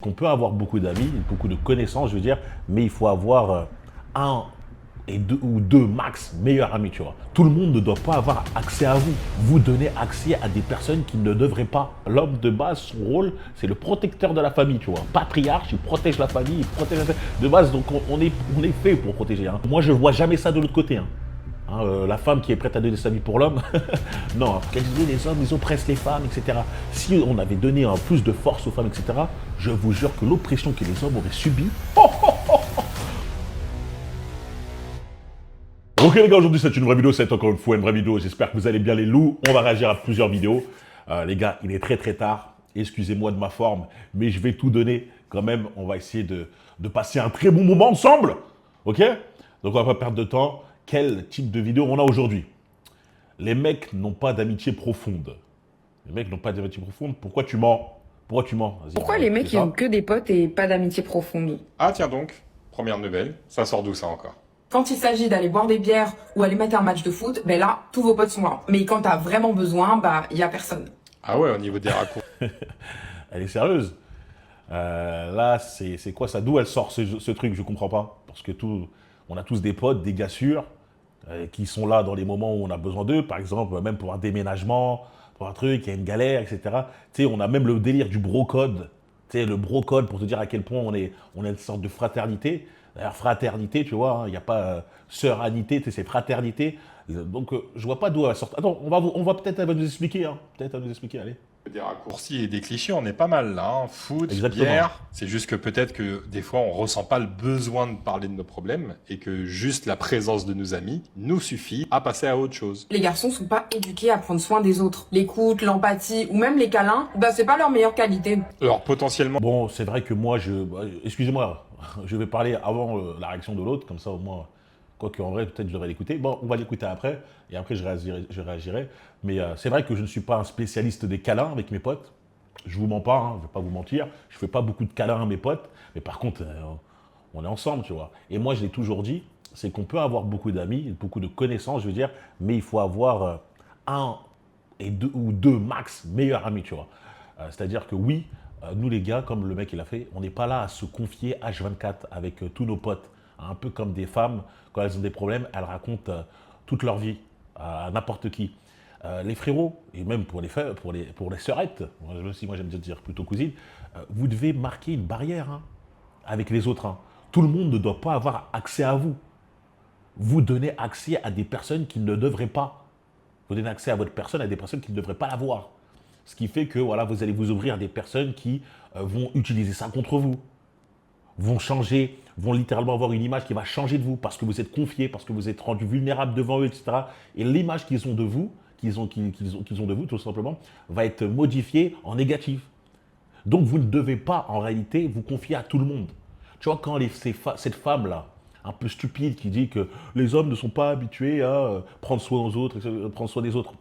qu'on peut avoir beaucoup d'amis, beaucoup de connaissances, je veux dire, mais il faut avoir un et deux ou deux max meilleurs amis, tu vois. Tout le monde ne doit pas avoir accès à vous. Vous donnez accès à des personnes qui ne devraient pas. L'homme de base, son rôle, c'est le protecteur de la famille, tu vois. Patriarche, il protège la famille, il protège la famille. De base, donc on est fait pour protéger. Hein. Moi, je ne vois jamais ça de l'autre côté. Hein. Hein, la femme qui est prête à donner sa vie pour l'homme, non, hein. Qu'elle dit les hommes, ils oppressent les femmes, etc. Si on avait donné plus de force aux femmes, etc., je vous jure que l'oppression que les hommes auraient subie. Ok les gars, aujourd'hui c'est une vraie vidéo, c'est encore une fois une vraie vidéo, j'espère que vous allez bien les loups, on va réagir à plusieurs vidéos. Les gars, il est très tard, excusez-moi de ma forme, mais je vais tout donner quand même, on va essayer de passer un très bon moment ensemble, ok? Donc on va pas perdre de temps, quel type de vidéo on a aujourd'hui? Les mecs n'ont pas d'amitié profonde. Les mecs n'ont pas d'amitié profonde, pourquoi tu mens? Pourquoi tu mens? Vas-y, on Pourquoi va les écouter mecs ils ont ça. que des potes et pas d'amitié profonde? Ah tiens donc, première nouvelle, ça sort d'où ça encore? Quand il s'agit d'aller boire des bières ou aller mettre un match de foot, ben là, tous vos potes sont là. Mais quand t'as vraiment besoin, bah, y a personne. Ah ouais, au niveau des raccourcis. Elle est sérieuse. Là, c'est quoi ça? D'où elle sort ce truc? Je comprends pas. Parce que on a tous des potes, des gars sûrs, qui sont là dans les moments où on a besoin d'eux. Par exemple, même pour un déménagement, pour un truc, il y a une galère, etc. Tu sais, on a même le délire du bro-code. Tu sais, le bro-code pour te dire à quel point on est une sorte de fraternité. D'ailleurs, fraternité, tu vois, il n'y a pas sœuranité, tu sais, c'est fraternité. Donc, je vois pas d'où elle sort. Attends, on va peut-être, elle va nous expliquer. Hein. Peut-être elle va nous expliquer, allez. Des raccourcis et des clichés, on est pas mal là. Hein. Foot, Exactement. bière. C'est juste que peut-être que des fois on ressent pas le besoin de parler de nos problèmes et que juste la présence de nos amis nous suffit à passer à autre chose. Les garçons sont pas éduqués à prendre soin des autres. L'écoute, l'empathie ou même les câlins, bah, c'est pas leur meilleure qualité. Alors potentiellement, Bon, c'est vrai que moi, excusez-moi, je vais parler avant la réaction de l'autre, comme ça au moins, quoi qu'en vrai, peut-être je devrais l'écouter. Bon, on va l'écouter après, et après je réagirai. Mais c'est vrai que je ne suis pas un spécialiste des câlins avec mes potes. Je vous mens pas, hein, je ne vais pas vous mentir. Je fais pas beaucoup de câlins à mes potes, mais par contre, on est ensemble, tu vois. Et moi, je l'ai toujours dit, c'est qu'on peut avoir beaucoup d'amis, beaucoup de connaissances, je veux dire, mais il faut avoir un et deux ou deux max meilleurs amis, tu vois. C'est-à-dire que oui, nous les gars, comme le mec il a fait, on n'est pas là à se confier H24 avec tous nos potes. Un peu comme des femmes, quand elles ont des problèmes, elles racontent toute leur vie à n'importe qui. Les frérots, et même pour les sœurettes, moi j'aime bien dire plutôt cousines, vous devez marquer une barrière hein, avec les autres. Hein. Tout le monde ne doit pas avoir accès à vous. Vous donnez accès à des personnes qui ne devraient pas. Vous donnez accès à votre personne à des personnes qui ne devraient pas l'avoir. Ce qui fait que voilà, vous allez vous ouvrir à des personnes qui vont utiliser ça contre vous, vont changer, vont littéralement avoir une image qui va changer de vous parce que vous êtes confié, parce que vous êtes rendu vulnérable devant eux, etc. Et l'image qu'ils ont de vous, qu'ils ont de vous tout simplement, va être modifiée en négatif. Donc vous ne devez pas en réalité vous confier à tout le monde. Tu vois, quand cette femme-là, un peu stupide, qui dit que les hommes ne sont pas habitués à prendre soin aux autres, prendre soin des autres.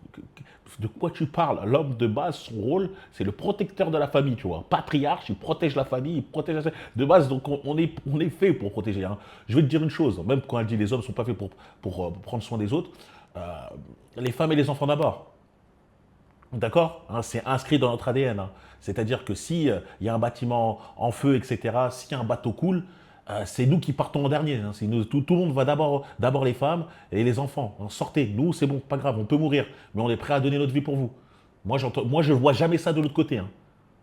De quoi tu parles? L'homme de base, son rôle, c'est le protecteur de la famille, tu vois. Patriarche, il protège la famille, il protège la... De base, donc on est fait pour protéger. Hein. Je vais te dire une chose, même quand elle dit les hommes ne sont pas faits pour prendre soin des autres, les femmes et les enfants d'abord. D'accord hein, c'est inscrit dans notre ADN. Hein. C'est-à-dire que si il y a un bâtiment en feu, etc., si un bateau coule, c'est nous qui partons en dernier. Hein. Tout le monde va d'abord les femmes et les enfants. Hein. Sortez, nous, c'est bon, pas grave, on peut mourir, mais on est prêt à donner notre vie pour vous. Moi je ne vois jamais ça de l'autre côté. Hein.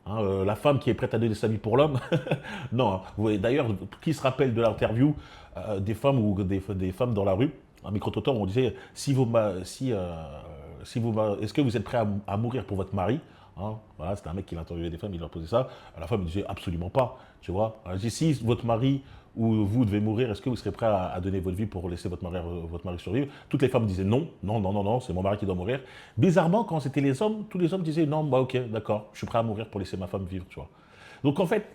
Hein, la femme qui est prête à donner sa vie pour l'homme. Non, hein. D'ailleurs, qui se rappelle de l'interview des femmes ou des femmes dans la rue, un micro-trottoir, on disait est-ce que vous êtes prêt à mourir pour votre mari hein, voilà, c'était un mec qui interviewait des femmes, il leur posait ça. La femme disait absolument pas, tu vois. Elle dit, si votre mari ou vous devez mourir, est-ce que vous serez prêt à donner votre vie pour laisser votre mari survivre? Toutes les femmes disaient non, non, non, non, non, c'est mon mari qui doit mourir. Bizarrement, quand c'était les hommes, tous les hommes disaient non, bah ok, d'accord, je suis prêt à mourir pour laisser ma femme vivre, tu vois. Donc en fait,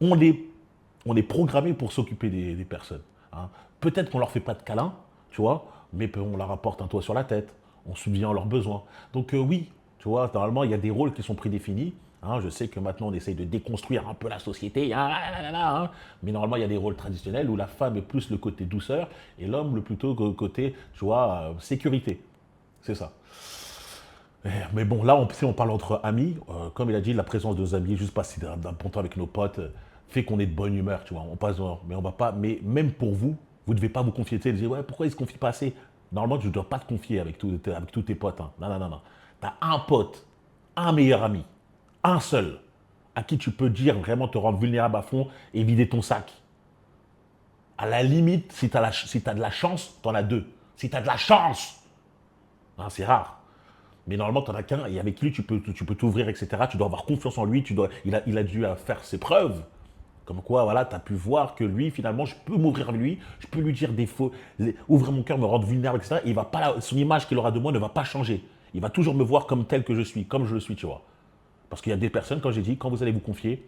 on est programmé pour s'occuper des personnes. Hein. Peut-être qu'on leur fait pas de câlin, tu vois, mais on leur apporte un toit sur la tête, on subvient à leurs besoins. Donc oui, tu vois, normalement, il y a des rôles qui sont prédéfinis. Hein, je sais que maintenant, on essaye de déconstruire un peu la société. Hein, mais normalement, il y a des rôles traditionnels où la femme est plus le côté douceur et l'homme le plutôt le côté, tu vois, sécurité. C'est ça. Mais bon, là, on parle entre amis. Comme il a dit, la présence de nos amis, juste passer d'un bon temps avec nos potes. fait qu'on est de bonne humeur, tu vois. On passe dehors, mais on va pas. Mais même pour vous, vous ne devez pas vous confier. Tu sais, vous dites, ouais, pourquoi ils se confient pas assez? Normalement, tu ne dois pas te confier avec tous tes potes. Hein. Non, non, non, non. Tu as un pote, un meilleur ami, un seul, à qui tu peux dire vraiment te rendre vulnérable à fond et vider ton sac. À la limite, si tu as de la chance, tu en as deux. Si tu as de la chance, hein, c'est rare. Mais normalement, tu n'en as qu'un et avec lui, tu peux t'ouvrir, etc. Tu dois avoir confiance en lui. Il a dû faire ses preuves. Comme quoi, voilà, tu as pu voir que lui, finalement, je peux m'ouvrir avec lui, je peux lui dire des faux, ouvrir mon cœur, me rendre vulnérable, etc. Et il va pas, son image qu'il aura de moi ne va pas changer. Il va toujours me voir comme tel que je suis, comme je le suis, tu vois. Parce qu'il y a des personnes, quand j'ai dit, quand vous allez vous confier,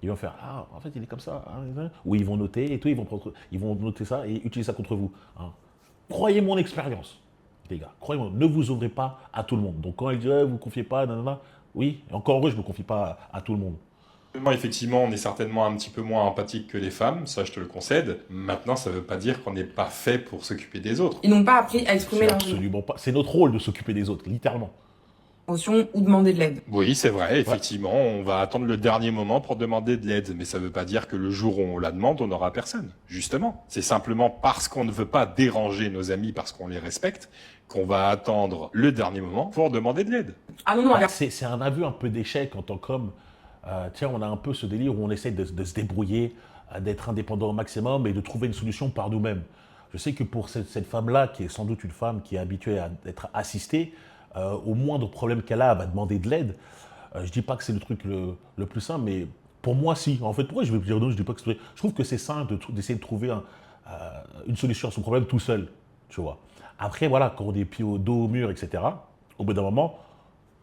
ils vont faire, ah, en fait, il est comme ça. Hein, ou ils vont noter et tout, ils vont noter ça et utiliser ça contre vous. Hein. Croyez mon expérience, les gars. Croyez-moi, ne vous ouvrez pas à tout le monde. Donc quand il dit, vous ne confiez pas, nanana, oui, et encore heureux, je ne me confie pas à tout le monde. Effectivement, on est certainement un petit peu moins empathique que les femmes, ça je te le concède. Maintenant, ça ne veut pas dire qu'on n'est pas fait pour s'occuper des autres. Ils n'ont pas appris à exprimer C'est leurs absolument pas. C'est notre rôle de s'occuper des autres, littéralement. émotions ou demander de l'aide. Oui, c'est vrai, effectivement, on va attendre le dernier moment pour demander de l'aide, mais ça ne veut pas dire que le jour où on la demande, on n'aura personne. Justement, c'est simplement parce qu'on ne veut pas déranger nos amis, parce qu'on les respecte, qu'on va attendre le dernier moment pour demander de l'aide. Ah non, non, alors, C'est un aveu un peu d'échec en tant qu'homme. Tiens, on a un peu ce délire où on essaie de se débrouiller, d'être indépendant au maximum et de trouver une solution par nous-mêmes. Je sais que pour cette femme-là, qui est sans doute une femme qui est habituée à être assistée, au moindre problème qu'elle a, elle va demander de l'aide. Je ne dis pas que c'est le truc le plus simple, mais pour moi, si. En fait, pourquoi je vais dire non, je dis pas que c'est... Je trouve que c'est sain d'essayer de trouver une solution à son problème tout seul, tu vois. Après, voilà, quand on est pieds au dos au mur, etc., au bout d'un moment,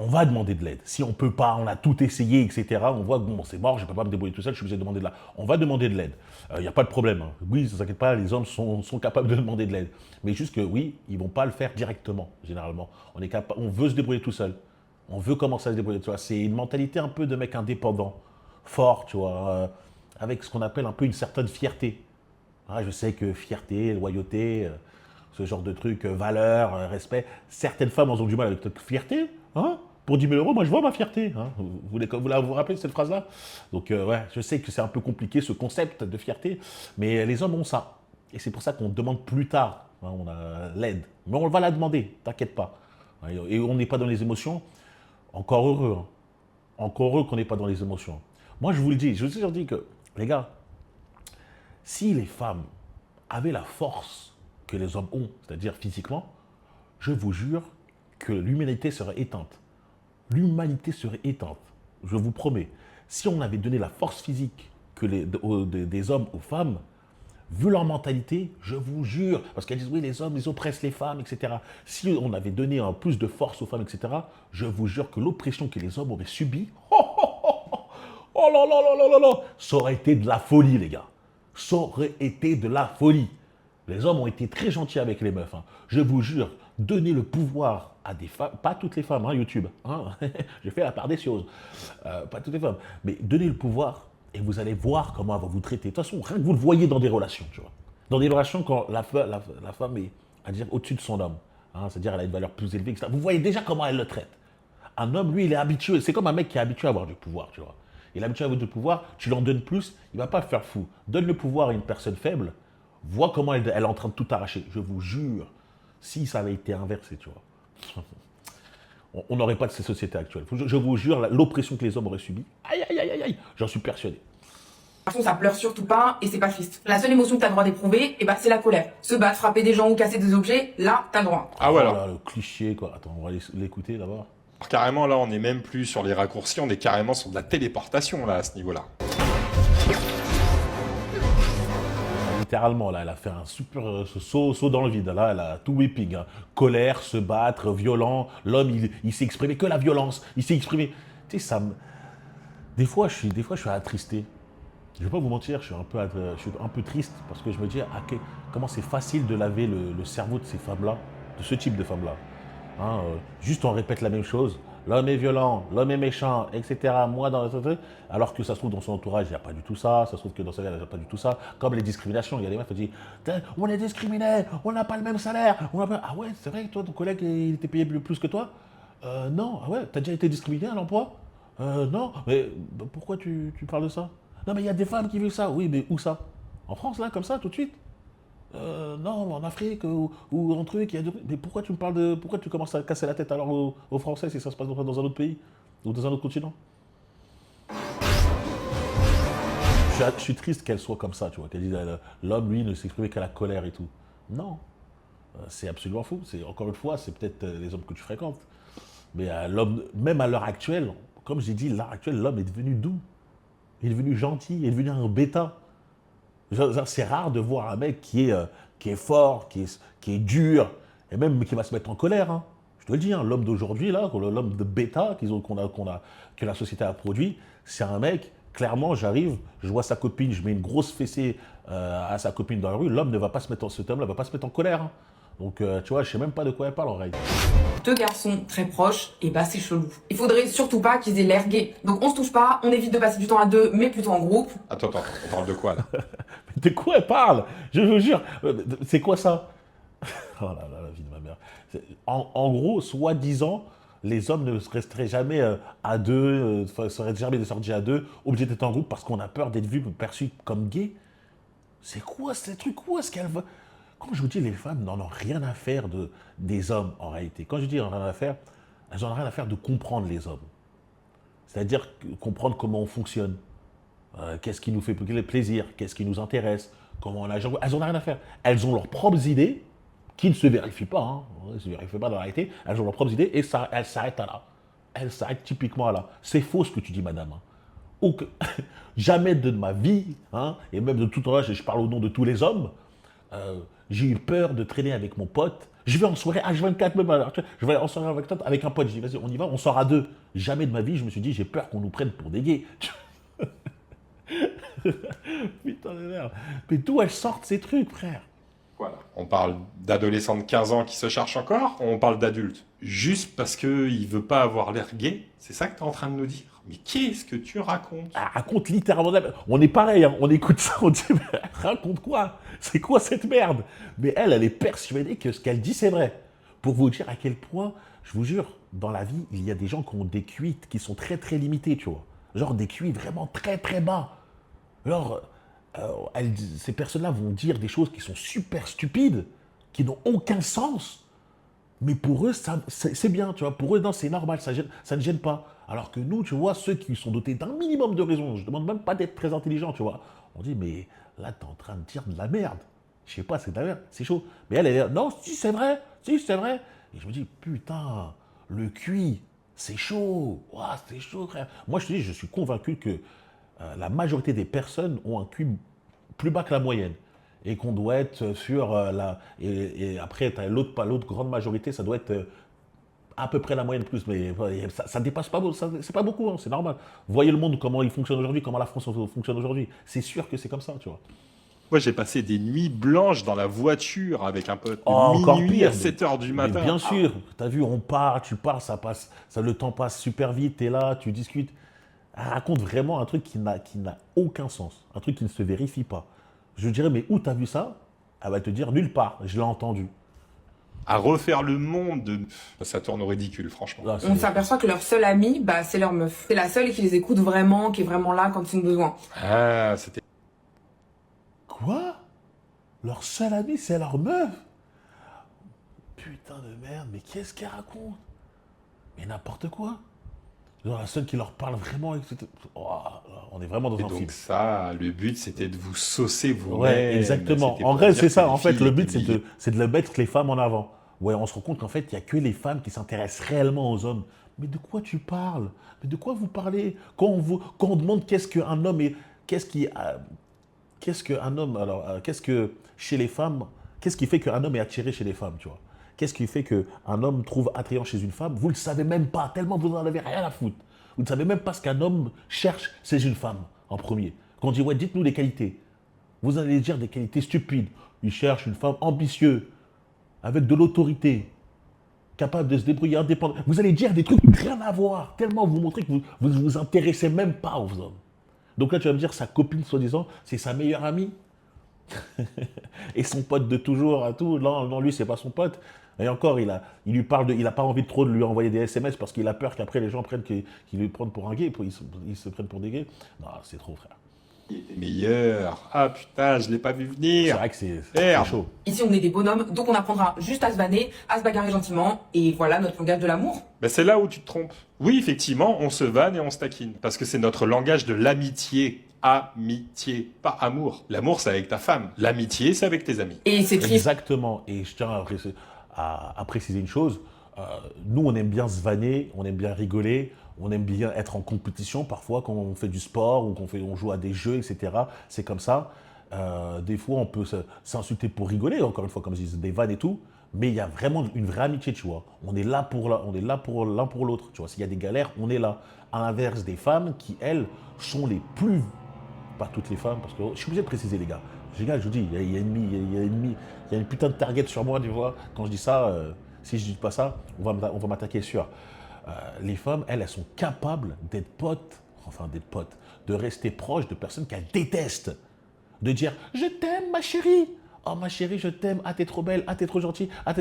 on va demander de l'aide. Si on ne peut pas, on a tout essayé, etc., on voit que bon, c'est mort, je ne peux pas me débrouiller tout seul, je suis obligé de demander de l'aide. On va demander de l'aide. Il n'y a pas de problème. Hein. Oui, ne vous inquiétez pas, les hommes sont capables de demander de l'aide. Mais juste que oui, ils ne vont pas le faire directement, généralement. On veut se débrouiller tout seul. On veut commencer à se débrouiller. Tu vois. C'est une mentalité un peu de mec indépendant, fort, tu vois, avec ce qu'on appelle un peu une certaine fierté. Ah, je sais que fierté, loyauté, ce genre de trucs, valeur, respect, certaines femmes ont du mal avec cette fierté. Hein, pour 10 000 euros, moi je vois ma fierté. Hein. Vous rappelez de cette phrase-là? Donc ouais, je sais que c'est un peu compliqué ce concept de fierté, mais les hommes ont ça. Et c'est pour ça qu'on demande plus tard, hein, on a l'aide. Mais on va la demander, t'inquiète pas. Et on n'est pas dans les émotions, encore heureux. Hein. Encore heureux qu'on n'est pas dans les émotions. Moi je vous le dis, je vous dis que, les gars, si les femmes avaient la force que les hommes ont, c'est-à-dire physiquement, je vous jure que l'humanité serait éteinte. L'humanité serait éteinte. Je vous promets. Si on avait donné la force physique que des hommes aux femmes, vu leur mentalité, je vous jure, parce qu'elles disent oui, les hommes, ils oppressent les femmes, etc. Si on avait donné un plus de force aux femmes, etc., je vous jure que l'oppression que les hommes auraient subie, oh là là là là là là, ça aurait été de la folie, les gars. Ça aurait été de la folie. Les hommes ont été très gentils avec les meufs. Hein. Je vous jure, donner le pouvoir à des femmes, pas toutes les femmes, hein, YouTube. Hein. J'ai fait la part des choses. Pas toutes les femmes. Mais donner le pouvoir et vous allez voir comment elle va vous traiter. De toute façon, rien que vous le voyez dans des relations, tu vois. Dans des relations, quand la femme est, à dire, au-dessus de son homme, hein, c'est-à-dire elle a une valeur plus élevée, etc. Vous voyez déjà comment elle le traite. Un homme, lui, il est habitué. C'est comme un mec qui est habitué à avoir du pouvoir, tu vois. Il est habitué à avoir du pouvoir, tu l'en donnes plus, il ne va pas faire fou. Donne le pouvoir à une personne faible, vois comment elle est en train de tout arracher. Je vous jure, si ça avait été inversé, tu vois, on n'aurait pas de ces sociétés actuelles. Je vous jure, l'oppression que les hommes auraient subie, aïe, aïe, aïe, aïe, j'en suis persuadé. ça pleure surtout pas et c'est pas triste. La seule émotion que t'as le droit d'éprouver, c'est la colère. Se battre, frapper des gens ou casser des objets, là, t'as le droit. Ah voilà. Oh là, le cliché, quoi. Attends, on va l'écouter d'abord. Carrément, là, on n'est même plus sur les raccourcis, on est carrément sur de la téléportation, là, à ce niveau-là. Littéralement, là, elle a fait un super saut dans le vide. Là, elle a tout whipping. Hein. Colère, se battre, violent. L'homme, il s'est exprimé que la violence. Il s'est exprimé. Tu sais, ça me... Des fois, je suis attristé. Je ne vais pas vous mentir, je suis un peu triste parce que je me dis comment c'est facile de laver le cerveau de ces femmes-là, de ce type de femmes-là. Hein, juste on répète la même chose. L'homme est violent, l'homme est méchant, etc. Moi, alors que ça se trouve dans son entourage, il n'y a pas du tout ça. Ça se trouve que dans sa vie, il n'y a pas du tout ça. Comme les discriminations, il y a des meufs qui disent on est discriminés, on n'a pas le même salaire. Ah ouais, c'est vrai que toi, ton collègue, il était payé plus que toi Non, ah ouais, t'as déjà été discriminé à l'emploi Non, mais pourquoi tu parles de ça Non, mais il y a des femmes qui vivent ça. Oui, mais où ça? En France, là, comme ça, tout de suite? Non, en Afrique ou en truc, il y a mais pourquoi tu me parles de. Pourquoi tu commences à casser la tête alors aux Français si ça se passe dans un autre pays ou dans un autre continent? Je suis triste qu'elle soit comme ça, tu vois, qu'elle dise l'homme, lui, ne s'exprime qu'à la colère et tout. Non, c'est absolument fou. C'est, encore une fois, c'est peut-être les hommes que tu fréquentes. Mais l'homme, même à l'heure actuelle, comme j'ai dit, à l'heure actuelle, l'homme est devenu doux. Il est devenu gentil, il est devenu un bêta. C'est rare de voir un mec qui est fort, qui est dur, et même qui va se mettre en colère. Hein. Je te le dis, hein, l'homme d'aujourd'hui, là, l'homme de bêta que la société a produit, c'est un mec, clairement, j'arrive, je vois sa copine, je mets une grosse fessée à sa copine dans la rue, l'homme ne va pas se mettre cet homme-là va pas se mettre en colère. Hein. Donc, tu vois, je sais même pas de quoi elle parle en réalité. Deux garçons très proches, et bah c'est chelou. Il faudrait surtout pas qu'ils aient l'air gays. Donc on se touche pas, on évite de passer du temps à deux, mais plutôt en groupe. Attends, on parle de quoi là? De quoi elle parle? Je vous jure. C'est quoi ça? Oh là là, la vie de ma mère. En gros, soi-disant, les hommes ne resteraient jamais à deux, seraient jamais sortis à deux, obligés d'être en groupe parce qu'on a peur d'être vu, perçu comme gay. C'est quoi ces trucs? Où est-ce qu'elle va? Quand je vous dis les femmes n'en ont rien à faire des hommes en réalité. Quand je dis rien à faire, elles n'en ont rien à faire de comprendre les hommes. C'est-à-dire comprendre comment on fonctionne. Qu'est-ce qui nous fait plaisir, qu'est-ce qui nous intéresse, comment on agit. Elles n'en ont rien à faire. Elles ont leurs propres idées qui ne se vérifient pas. Hein. Elles ne se vérifient pas dans la réalité. Elles ont leurs propres idées et ça, elles s'arrêtent à là. Elles s'arrêtent typiquement à là. C'est faux ce que tu dis, madame. Hein. Jamais de ma vie, hein, et même de tout temps, je parle au nom de tous les hommes, j'ai eu peur de traîner avec mon pote. Je vais en soirée H24 même. Alors, je vais en soirée avec un pote. Je dis, vas-y, on y va, on sort à deux. Jamais de ma vie, je me suis dit, j'ai peur qu'on nous prenne pour des gays. Putain de merde. Mais d'où elles sortent ces trucs, frère? Voilà. On parle d'adolescents de 15 ans qui se cherchent encore, on parle d'adultes. Juste parce qu'il veut pas avoir l'air gay, c'est ça que tu es en train de nous dire? Mais qu'est-ce que tu racontes? Elle raconte littéralement. On est pareil, hein. On écoute ça, on dit, mais elle raconte quoi? C'est quoi cette merde? Mais elle est persuadée que ce qu'elle dit, c'est vrai. Pour vous dire à quel point, je vous jure, dans la vie, il y a des gens qui ont des QI qui sont très très limités, tu vois. Genre des QI vraiment très très bas. Alors, ces personnes-là vont dire des choses qui sont super stupides, qui n'ont aucun sens. Mais pour eux, c'est bien, tu vois. Pour eux, non, c'est normal, ça ne gêne pas. Alors que nous, tu vois, ceux qui sont dotés d'un minimum de raison, je ne demande même pas d'être très intelligent, tu vois. On dit, mais là, tu es en train de dire de la merde. Je sais pas, c'est de la merde, c'est chaud. Mais elle est là, non, si, c'est vrai, si, c'est vrai. Et je me dis, putain, le QI, c'est chaud. Ouah, c'est chaud, frère. Moi, je te dis, je suis convaincu que la majorité des personnes ont un QI plus bas que la moyenne. Et qu'on doit être sur et après, tu as l'autre grande majorité, ça doit être à peu près la moyenne plus. Mais ça dépasse pas, c'est pas beaucoup, hein, c'est normal. Voyez le monde, comment il fonctionne aujourd'hui, comment la France fonctionne aujourd'hui. C'est sûr que c'est comme ça, tu vois. Moi, j'ai passé des nuits blanches dans la voiture avec un pote. Encore Minuit pire, à 7h du mais matin. bien sûr, tu as vu, on part, tu parles, le temps passe super vite, tu es là, tu discutes. Elle raconte vraiment un truc qui n'a aucun sens, un truc qui ne se vérifie pas. Je dirais, mais où t'as vu ça? Elle va te dire, nulle part, je l'ai entendu. À refaire le monde, ça tourne au ridicule, franchement. Là, On s'aperçoit que leur seule amie, bah c'est leur meuf. C'est la seule qui les écoute vraiment, qui est vraiment là quand ils ont besoin. Ah, c'était... Quoi? Leur seul ami, c'est leur meuf? Putain de merde, mais qu'est-ce qu'elle raconte? Mais n'importe quoi. Genre la seule qui leur parle vraiment, etc. Oh, on est vraiment dans Et un film. donc ça, le but, c'était de vous saucer vous-même. Ouais, exactement. C'était En pour vrai, dire c'est que ça. les En fait, filles le but, étaient c'est de mettre les femmes en avant. Ouais, on se rend compte qu'en fait, il n'y a que les femmes qui s'intéressent réellement aux hommes. Mais de quoi tu parles? Mais de quoi vous parlez? Quand on demande qu'est-ce qu'un homme est... Qu'est-ce qu'un homme... Alors, qu'est-ce que chez les femmes... Qu'est-ce qui fait qu'un homme est attiré chez les femmes, tu vois? Qu'est-ce qui fait qu'un homme trouve attrayant chez une femme? Vous ne le savez même pas, tellement vous n'en avez rien à foutre. Vous ne savez même pas ce qu'un homme cherche chez une femme, en premier. Quand on dit, ouais, dites-nous les qualités. Vous allez dire des qualités stupides. Il cherche une femme ambitieuse, avec de l'autorité, capable de se débrouiller indépendamment. Vous allez dire des trucs rien à voir, tellement vous montrez que vous ne vous intéressez même pas aux hommes. Donc là, tu vas me dire, sa copine, soi-disant, c'est sa meilleure amie. Et son pote de toujours à tout. Non, lui, c'est pas son pote. Et encore, il lui parle il n'a pas envie trop de lui envoyer des SMS parce qu'il a peur qu'après les gens prennent qu'ils lui prennent pour un gay, ils se prennent pour des gays. Non, c'est trop, frère. qui était meilleur. Ah putain, je l'ai pas vu C'est venir. vrai que c'est Merde. chaud. Ici, on est des bonhommes, donc on apprendra juste à se vanner, à se bagarrer gentiment, et voilà notre langage de l'amour. Ben c'est là où tu te trompes. Oui, effectivement, on se vanne et on se taquine. Parce que c'est notre langage de l'amitié. Amitié, pas amour. L'amour, c'est avec ta femme. L'amitié, c'est avec tes amis. Et c'est triste. Exactement. Et je tiens à préciser une chose. Nous, on aime bien se vanner, on aime bien rigoler, on aime bien être en compétition parfois quand on fait du sport ou on joue à des jeux, etc. C'est comme ça. Des fois, on peut s'insulter pour rigoler, encore une fois, comme je disais, des vannes et tout. Mais il y a vraiment une vraie amitié, tu vois. On est là pour l'un pour l'autre, tu vois. S'il y a des galères, on est là. À l'inverse des femmes qui, elles, sont les plus... Pas toutes les femmes, parce que je suis obligé de préciser, les gars. Les gars, je vous dis, il y a une putain de target sur moi, tu vois. Quand je dis ça, si je dis pas ça, on va m'attaquer sur. Les femmes, elles sont capables d'être potes, de rester proches de personnes qu'elles détestent. De dire, je t'aime, ma chérie. Oh, ma chérie, je t'aime. Ah, t'es trop belle. Ah, t'es trop gentille. Ah,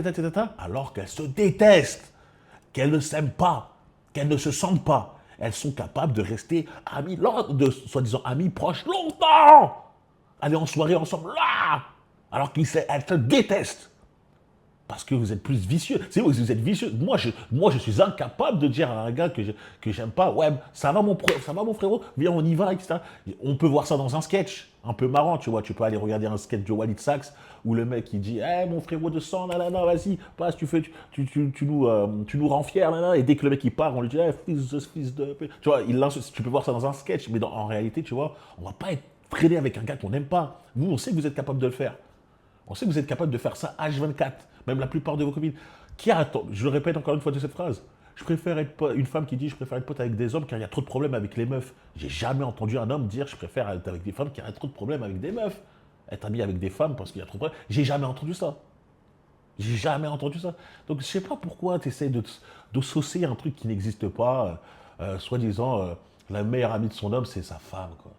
alors qu'elles se détestent, qu'elles ne s'aiment pas, qu'elles ne se sentent pas. Elles sont capables de rester amies, soi-disant amies proches longtemps. Aller en soirée ensemble, là. Alors qu'elles se détestent. Parce que vous êtes plus vicieux. C'est vous, vous êtes vicieux. Moi, je suis incapable de dire à un gars que j'aime pas, ouais, ça va mon frérot, viens, on y va, etc. On peut voir ça dans un sketch, un peu marrant, tu vois. Tu peux aller regarder un sketch de Walid Sachs où le mec il dit, hey, mon frérot de sang, vas-y, passe, tu nous rends fiers, et dès que le mec il part, on lui dit, hey, fils de... Tu vois, tu peux voir ça dans un sketch, mais en réalité, tu vois, on va pas être traîné avec un gars qu'on n'aime pas. Nous, on sait que vous êtes capable de le faire. On sait que vous êtes capable de faire ça H24, même la plupart de vos copines. Je le répète encore une fois de cette phrase. Je préfère être une femme qui dit je préfère être pote avec des hommes car il y a trop de problèmes avec les meufs. J'ai jamais entendu un homme dire je préfère être avec des femmes car il y a trop de problèmes avec des meufs. Être ami avec des femmes parce qu'il y a trop de problèmes. J'ai jamais entendu ça. J'ai jamais entendu ça. Donc je sais pas pourquoi tu essaies de saucer un truc qui n'existe pas, soi-disant la meilleure amie de son homme c'est sa femme, quoi.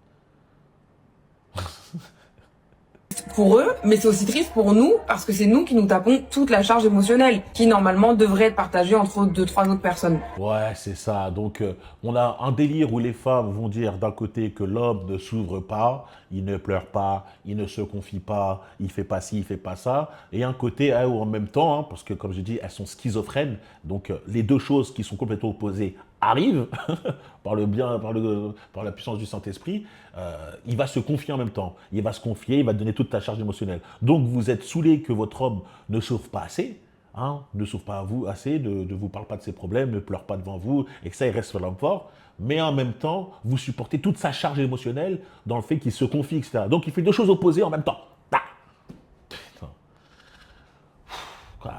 Pour eux, mais c'est aussi triste pour nous, parce que c'est nous qui nous tapons toute la charge émotionnelle, qui normalement devrait être partagée entre 2-3 autres personnes. Ouais, c'est ça. Donc, on a un délire où les femmes vont dire d'un côté que l'homme ne s'ouvre pas, il ne pleure pas, il ne se confie pas, il fait pas ci, il fait pas ça. Et un côté où en même temps, parce que comme je dis, elles sont schizophrènes, donc les deux choses qui sont complètement opposées arrivent par la puissance du Saint-Esprit. Il va se confier en même temps. Il va se confier, il va te donner toute ta charge émotionnelle. Donc, vous êtes saoulé que votre homme ne s'ouvre pas assez. Ne s'ouvre pas à vous assez, ne vous parle pas de ses problèmes, ne pleure pas devant vous, et que ça, il reste sur l'homme fort. Mais en même temps, vous supportez toute sa charge émotionnelle dans le fait qu'il se confie, etc. Donc, il fait deux choses opposées en même temps. Putain. Quoi.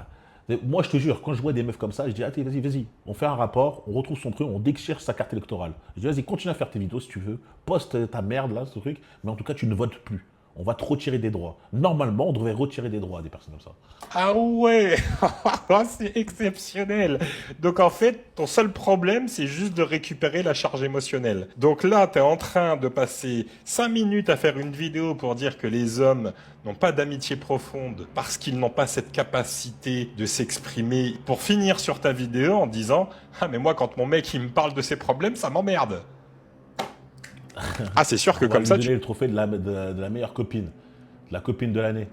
Moi, je te jure, quand je vois des meufs comme ça, je dis, allez, vas-y, on fait un rapport, on retrouve son truc, on déchire sa carte électorale. Je dis, vas-y, continue à faire tes vidéos si tu veux, poste ta merde là, ce truc, mais en tout cas, tu ne votes plus. On va te retirer des droits. Normalement, on devrait retirer des droits à des personnes comme ça. Ah ouais, c'est exceptionnel. Donc en fait, ton seul problème, c'est juste de récupérer la charge émotionnelle. Donc là, tu es en train de passer 5 minutes à faire une vidéo pour dire que les hommes n'ont pas d'amitié profonde parce qu'ils n'ont pas cette capacité de s'exprimer, pour finir sur ta vidéo en disant « Ah mais moi, quand mon mec il me parle de ses problèmes, ça m'emmerde !» Ah, c'est sûr que comme ça, tu le trophée de la meilleure copine, de la copine de l'année.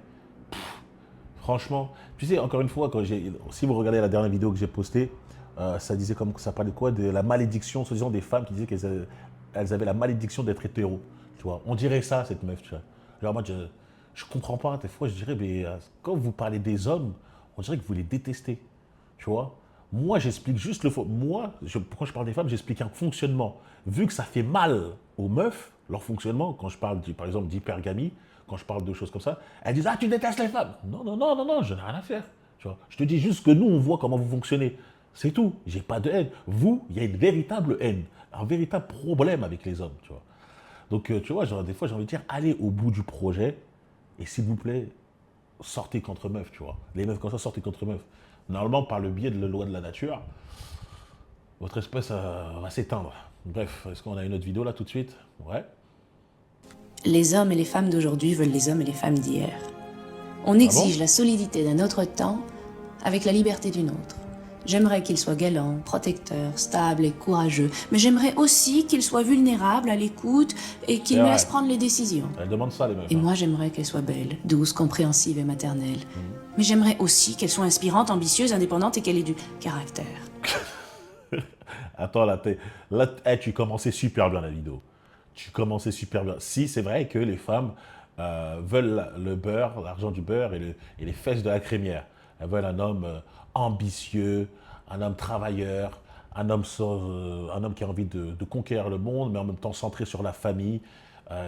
Franchement, tu sais, encore une fois, si vous regardez la dernière vidéo que j'ai postée, ça parlait de quoi? De la malédiction, soi-disant des femmes qui disaient qu'elles avaient la malédiction d'être hétéro. Tu vois, on dirait ça, cette meuf. Tu vois. Genre, moi, je comprends pas. Des fois, je dirais, mais quand vous parlez des hommes, on dirait que vous les détestez. Tu vois. Moi, j'explique juste le fond. Moi, quand je parle des femmes, j'explique un fonctionnement. Vu que ça fait mal aux meufs, leur fonctionnement, quand je parle, par exemple, d'hypergamie, quand je parle de choses comme ça, elles disent « Ah, tu détestes les femmes !» Non, je n'ai rien à faire. Tu vois. Je te dis juste que nous, on voit comment vous fonctionnez. C'est tout. J'ai pas de haine. Vous, il y a une véritable haine, un véritable problème avec les hommes. Tu vois. Donc, tu vois, des fois, j'ai envie de dire, allez au bout du projet et s'il vous plaît, sortez contre meufs, tu vois. Les meufs comme ça, sortez contre meufs. Normalement, par le biais de la loi de la nature, votre espèce va s'éteindre. Bref, est-ce qu'on a une autre vidéo là tout de suite? Ouais. Les hommes et les femmes d'aujourd'hui veulent les hommes et les femmes d'hier. On exige la solidité d'un autre temps avec la liberté d'une autre. J'aimerais qu'il soit galant, protecteur, stable et courageux. Mais j'aimerais aussi qu'il soit vulnérable, à l'écoute et qu'il C'est me vrai. laisse prendre les décisions. Elle demande ça, les meufs. Et hein. moi, j'aimerais qu'elle soit belle, douce, compréhensive et maternelle. Mais j'aimerais aussi qu'elle soit inspirante, ambitieuse, indépendante et qu'elle ait du caractère. Attends, là, tu commençais super bien la vidéo. Tu commençais super bien. Si, c'est vrai que les femmes veulent le beurre, l'argent du beurre et les fesses de la crémière. Elles veulent un homme ambitieux, un homme travailleur, un homme qui a envie de conquérir le monde, mais en même temps centré sur la famille,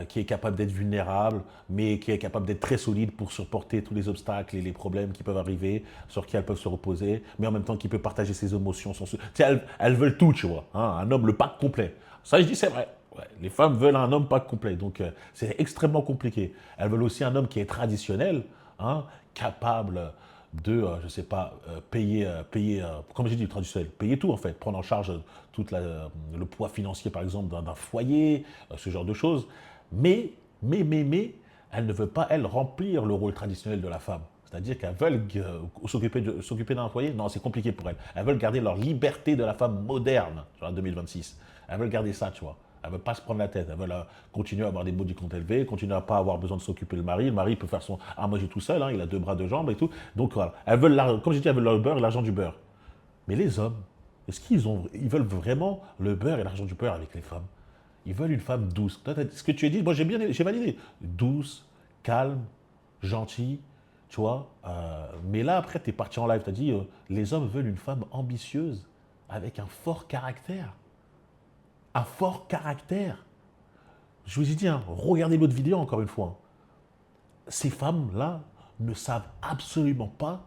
qui est capable d'être vulnérable, mais qui est capable d'être très solide pour supporter tous les obstacles et les problèmes qui peuvent arriver, sur qui elles peuvent se reposer, mais en même temps qui peut partager ses émotions. Tu sais, elles veulent tout, tu vois, hein, un homme, le pack complet. Ça, je dis, c'est vrai. Ouais, les femmes veulent un homme pack complet, donc c'est extrêmement compliqué. Elles veulent aussi un homme qui est traditionnel, hein, capable de, je sais pas, payer comme j'ai dit, traditionnel, payer tout en fait, prendre en charge tout le poids financier par exemple d'un foyer, ce genre de choses. Mais, elle ne veut pas, elle, remplir le rôle traditionnel de la femme. C'est-à-dire qu'elles veulent s'occuper d'un foyer. Non, c'est compliqué pour elles. Elles veulent garder leur liberté de la femme moderne, tu vois, en 2026. Elles veulent garder ça, tu vois. Elles ne veulent pas se prendre la tête. Elles veulent continuer à avoir des body count élevés, continuer à ne pas avoir besoin de s'occuper le mari. Le mari peut faire son à manger tout seul, hein, il a 2 bras, 2 jambes et tout. Donc voilà. Elles veulent, comme j'ai dit, elles veulent le beurre et l'argent du beurre. Mais les hommes, est-ce ils veulent vraiment le beurre et l'argent du beurre avec les femmes? Ils veulent une femme douce. Ce que tu as dit, moi j'ai validé. Douce, calme, gentille, tu vois. Mais là, après, tu es parti en live, tu as dit, les hommes veulent une femme ambitieuse, avec un fort caractère. Un fort caractère. Je vous ai dit, hein, regardez l'autre vidéo encore une fois. Hein. Ces femmes-là ne savent absolument pas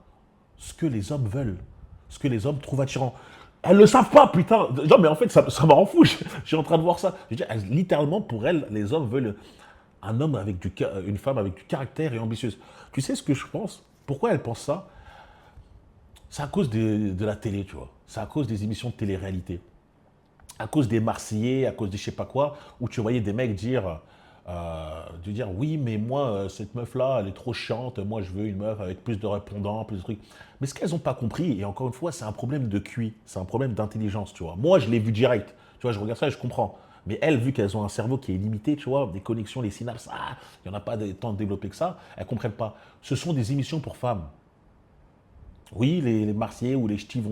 ce que les hommes veulent, ce que les hommes trouvent attirant. Elles ne le savent pas, putain. Non, mais en fait, ça m'en rend fou. Je suis en train de voir ça. Je veux dire, littéralement, pour elles, les hommes veulent un homme avec une femme avec du caractère et ambitieuse. Tu sais ce que je pense? Pourquoi elles pensent ça? C'est à cause de la télé, tu vois. C'est à cause des émissions de télé-réalité. À cause des Marseillais, à cause des je sais pas quoi, où tu voyais des mecs dire oui, mais moi, cette meuf-là, elle est trop chiante, moi je veux une meuf avec plus de répondants, plus de trucs. Mais ce qu'elles n'ont pas compris, et encore une fois, c'est un problème de QI, c'est un problème d'intelligence, tu vois. Moi, je l'ai vu direct, tu vois, je regarde ça et je comprends. Mais elles, vu qu'elles ont un cerveau qui est limité, tu vois, des connexions, les synapses, il n'y en a pas tant de développé que ça, elles ne comprennent pas. Ce sont des émissions pour femmes. Oui, les Marseillais ou les ch'tis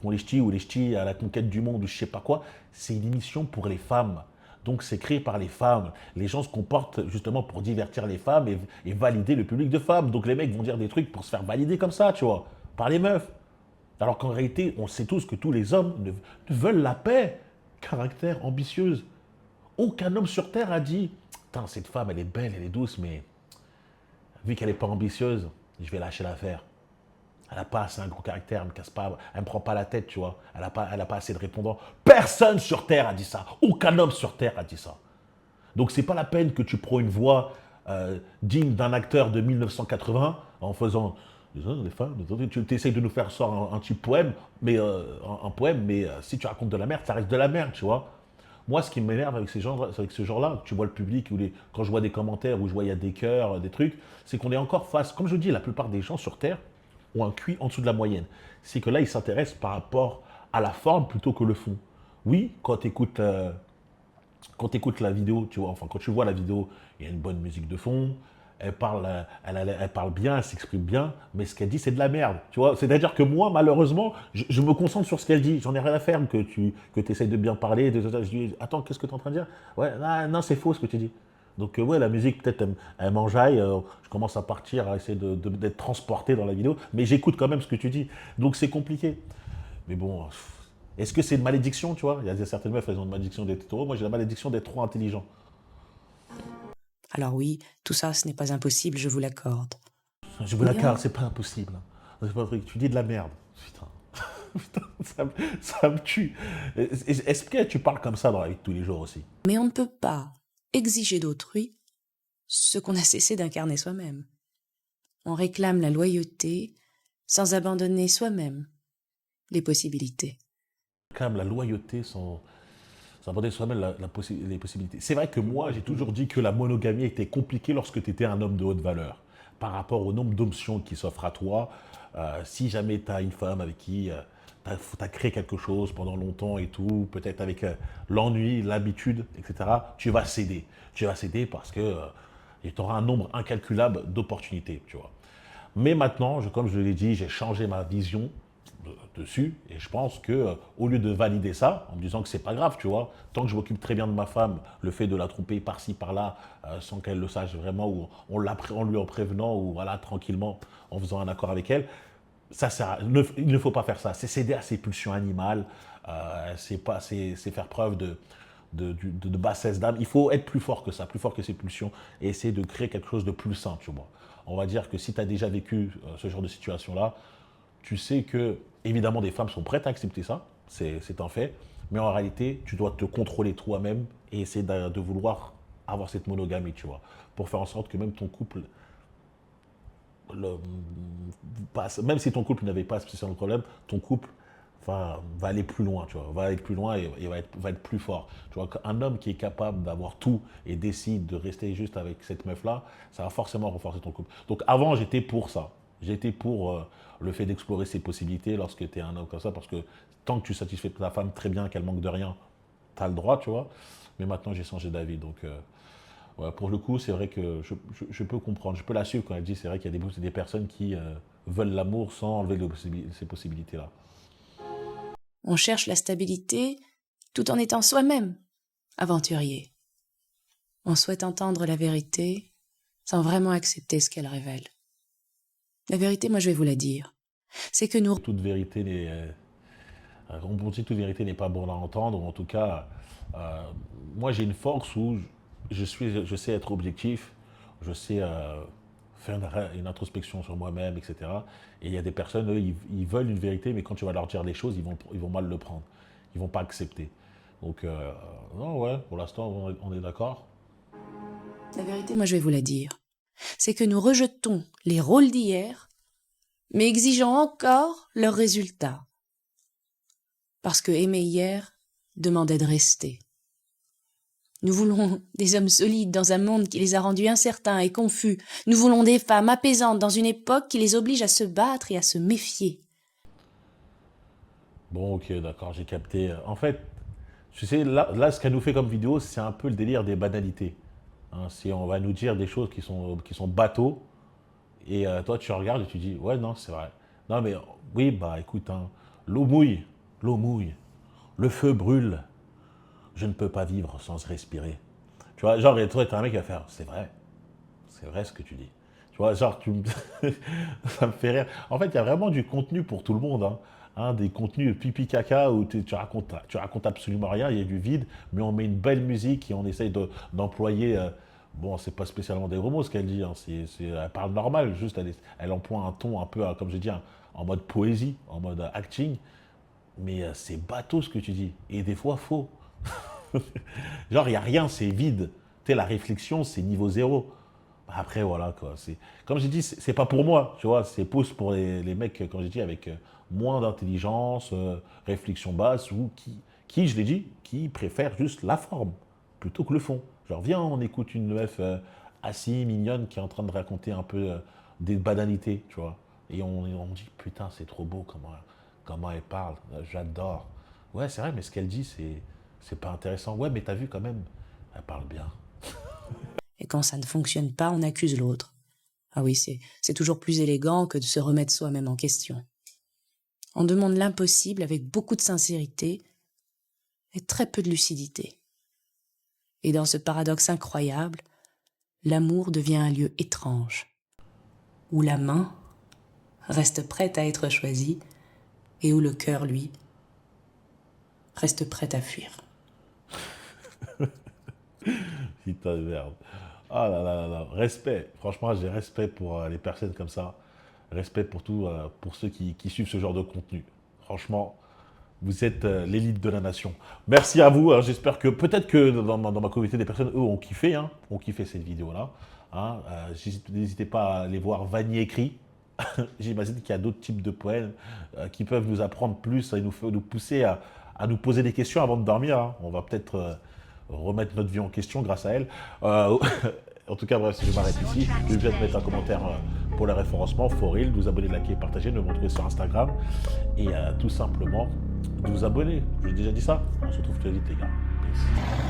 font les ch'tis ou les ch'tis à la conquête du monde ou je sais pas quoi. C'est une émission pour les femmes. Donc c'est créé par les femmes. Les gens se comportent justement pour divertir les femmes et valider le public de femmes. Donc les mecs vont dire des trucs pour se faire valider comme ça, tu vois, par les meufs. Alors qu'en réalité, on sait tous que tous les hommes veulent la paix. Caractère, ambitieuse. Aucun homme sur Terre a dit « Putain, cette femme, elle est belle, elle est douce, mais vu qu'elle n'est pas ambitieuse, je vais lâcher l'affaire. » Elle n'a pas assez un gros caractère, elle ne me prend pas la tête, tu vois. Elle n'a pas assez de répondants. Personne sur Terre a dit ça. Aucun homme sur Terre a dit ça. Donc, ce n'est pas la peine que tu prends une voix digne d'un acteur de 1980 en faisant les femmes, tu essayes de nous faire sortir un petit poème, mais si tu racontes de la merde, ça reste de la merde, tu vois. Moi, ce qui m'énerve avec ces gens, avec ce genre-là, tu vois le public, quand je vois des commentaires où je vois il y a des cœurs, des trucs, c'est qu'on est encore face, comme je dis, la plupart des gens sur Terre, ou un QI en dessous de la moyenne. C'est que là, ils s'intéressent par rapport à la forme plutôt que le fond. Oui, quand tu écoutes la vidéo, tu vois, enfin, quand tu vois la vidéo, il y a une bonne musique de fond, elle parle bien, elle s'exprime bien, mais ce qu'elle dit, c'est de la merde. Tu vois, c'est-à-dire que moi, malheureusement, je me concentre sur ce qu'elle dit. J'en ai rien à faire que tu essayes de bien parler. Je dis, attends, qu'est-ce que tu es en train de dire? Ouais, non, c'est faux ce que tu dis. Donc ouais, la musique, peut-être, elle m'enjaille, je commence à partir, à essayer d'être transporté dans la vidéo, mais j'écoute quand même ce que tu dis. Donc c'est compliqué. Mais bon, est-ce que c'est une malédiction, tu vois? Il y a certaines meufs, elles ont une malédiction d'être hétéro, moi j'ai la malédiction d'être trop intelligent. Alors oui, tout ça, ce n'est pas impossible, je vous l'accorde. Je vous l'accorde, c'est pas impossible. C'est pas vrai, tu dis de la merde. Putain. Putain, ça me tue. Est-ce que tu parles comme ça dans la vie de tous les jours aussi? Mais on ne peut pas exiger d'autrui ce qu'on a cessé d'incarner soi-même. On réclame la loyauté sans abandonner soi-même les possibilités. On réclame la loyauté sans abandonner soi-même les possibilités. C'est vrai que moi, j'ai toujours dit que la monogamie était compliquée lorsque tu étais un homme de haute valeur. Par rapport au nombre d'options qui s'offrent à toi, si jamais tu as une femme avec qui tu t'as créé quelque chose pendant longtemps et tout, peut-être avec l'ennui, l'habitude, etc., tu vas céder. Tu vas céder parce que tu auras un nombre incalculable d'opportunités, tu vois. Mais maintenant, comme je l'ai dit, j'ai changé ma vision dessus et je pense que au lieu de valider ça en me disant que c'est pas grave, tu vois, tant que je m'occupe très bien de ma femme, le fait de la tromper par-ci par-là sans qu'elle le sache vraiment, ou en lui en prévenant, ou voilà, tranquillement en faisant un accord avec elle, il ne faut pas faire ça. C'est céder à ses pulsions animales, c'est faire preuve de bassesse d'âme. Il faut être plus fort que ça, plus fort que ses pulsions, et essayer de créer quelque chose de plus sain, tu vois. On va dire que si tu as déjà vécu ce genre de situation-là, tu sais que, évidemment, des femmes sont prêtes à accepter ça, c'est un fait, mais en réalité, tu dois te contrôler toi-même et essayer de vouloir avoir cette monogamie, tu vois, pour faire en sorte que même ton couple, même si ton couple n'avait pas spécialement de problème, ton couple va aller plus loin, tu vois, va aller plus loin et va être plus fort. Tu vois, un homme qui est capable d'avoir tout et décide de rester juste avec cette meuf-là, ça va forcément renforcer ton couple. Donc avant, j'étais pour ça. J'étais pour le fait d'explorer ses possibilités lorsque tu es un homme comme ça, parce que tant que tu satisfais ta femme très bien, qu'elle manque de rien, tu as le droit, tu vois. Mais maintenant, j'ai changé d'avis, donc... ouais, pour le coup, c'est vrai que je peux comprendre, je peux la suivre quand elle dit c'est vrai qu'il y a des personnes qui veulent l'amour sans enlever ces possibilités-là. On cherche la stabilité tout en étant soi-même aventurier. On souhaite entendre la vérité sans vraiment accepter ce qu'elle révèle. La vérité, moi je vais vous la dire, c'est que nous... Toute vérité on dit toute vérité n'est pas bonne à entendre, ou en tout cas, moi j'ai une force où je sais être objectif, je sais faire une introspection sur moi-même, etc. Et il y a des personnes, eux, ils veulent une vérité, mais quand tu vas leur dire les choses, ils vont mal le prendre. Ils ne vont pas accepter. Donc, non, ouais, pour l'instant, on est d'accord. La vérité, moi je vais vous la dire, c'est que nous rejetons les rôles d'hier, mais exigeons encore leurs résultats. Parce que aimer hier demandait de rester. Nous voulons des hommes solides dans un monde qui les a rendus incertains et confus. Nous voulons des femmes apaisantes dans une époque qui les oblige à se battre et à se méfier. Bon, ok, d'accord, j'ai capté. En fait, tu sais, là ce qu'elle nous fait comme vidéo, c'est un peu le délire des banalités. Hein, si on va nous dire des choses qui sont bateaux, et toi tu regardes et tu dis, ouais, non, c'est vrai. Non, mais oui, bah écoute, hein, l'eau mouille, le feu brûle. Je ne peux pas vivre sans respirer. Tu vois, genre, toi, t'es un mec qui va faire, c'est vrai ce que tu dis. Tu vois, genre, ça me fait rire. En fait, il y a vraiment du contenu pour tout le monde, hein. Hein, des contenus pipi caca où tu racontes absolument rien, il y a du vide, mais on met une belle musique et on essaye d'employer. Bon, c'est pas spécialement des gros mots ce qu'elle dit, hein, elle parle normal, juste elle emploie un ton un peu, comme je dis, hein, en mode poésie, en mode acting, mais c'est bateau ce que tu dis, et des fois faux. Genre, il n'y a rien, c'est vide. Tu sais, la réflexion, c'est niveau zéro. Après, voilà, quoi. Comme j'ai dit, c'est pas pour moi, tu vois. C'est plus pour les mecs, comme j'ai dit, avec moins d'intelligence, réflexion basse, ou je l'ai dit, qui préfèrent juste la forme plutôt que le fond. Genre, viens, on écoute une meuf assise, mignonne, qui est en train de raconter un peu des banalités, tu vois. Et on dit, putain, c'est trop beau comment elle parle. J'adore. Ouais, c'est vrai, mais ce qu'elle dit, c'est pas intéressant. Ouais, mais t'as vu quand même, elle parle bien. Et quand ça ne fonctionne pas, on accuse l'autre. Ah oui, c'est toujours plus élégant que de se remettre soi-même en question. On demande l'impossible avec beaucoup de sincérité et très peu de lucidité. Et dans ce paradoxe incroyable, l'amour devient un lieu étrange, où la main reste prête à être choisie et où le cœur, lui, reste prêt à fuir. Putain de merde. Ah là là là là. Respect. Franchement, j'ai respect pour les personnes comme ça. Respect pour pour ceux qui suivent ce genre de contenu. Franchement, vous êtes l'élite de la nation. Merci à vous. Hein. J'espère que peut-être que dans ma communauté, des personnes, eux, ont kiffé cette vidéo-là. Hein. N'hésitez pas à aller voir Vanny écrit. J'imagine qu'il y a d'autres types de poèmes qui peuvent nous apprendre plus et nous pousser à nous poser des questions avant de dormir. Hein. On va peut-être remettre notre vie en question grâce à elle. En tout cas, bref, si je m'arrête ici, je vais peut-être mettre un commentaire pour le référencement, Foril, de vous abonner, de liker, partager, de me retrouver sur Instagram et tout simplement de vous abonner. J'ai déjà dit ça. On se retrouve très vite les gars. Peace.